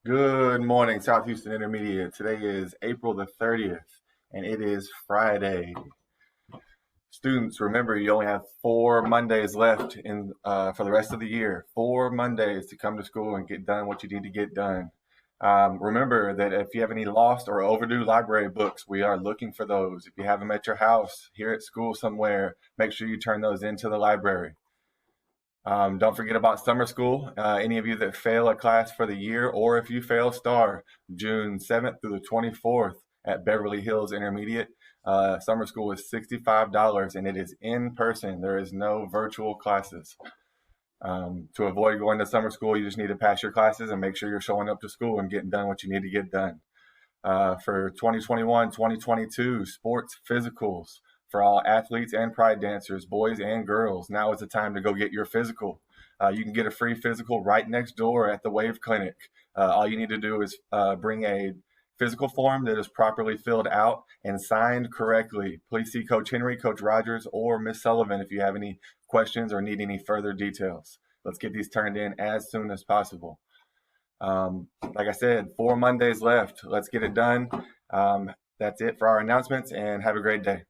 Good morning, South Houston Intermediate. Today is April the 30th, and it is Friday. Students, remember you only have 4 Mondays left for the rest of the year. 4 Mondays to come to school and get done what you need to get done. Remember that if you have any lost or overdue library books, we are looking for those. If you have them at your house, here at school somewhere, make sure you turn those into the library. Don't forget about summer school. Any of you that fail a class for the year, or if you fail STAR, June 7th through the 24th at Beverly Hills Intermediate. Summer school is $65 and it is in person. There is no virtual classes. To avoid going to summer school, you just need to pass your classes and make sure you're showing up to school and getting done what you need to get done. For 2021, 2022 sports physicals for all athletes and pride dancers, boys and girls. Now is the time to go get your physical. You can get a free physical right next door at the Wave Clinic. All you need to do is bring a physical form that is properly filled out and signed correctly. Please see Coach Henry, Coach Rogers, or Miss Sullivan if you have any questions or need any further details. Let's get these turned in as soon as possible. Like I said, 4 Mondays left. Let's get it done. That's it for our announcements, and have a great day.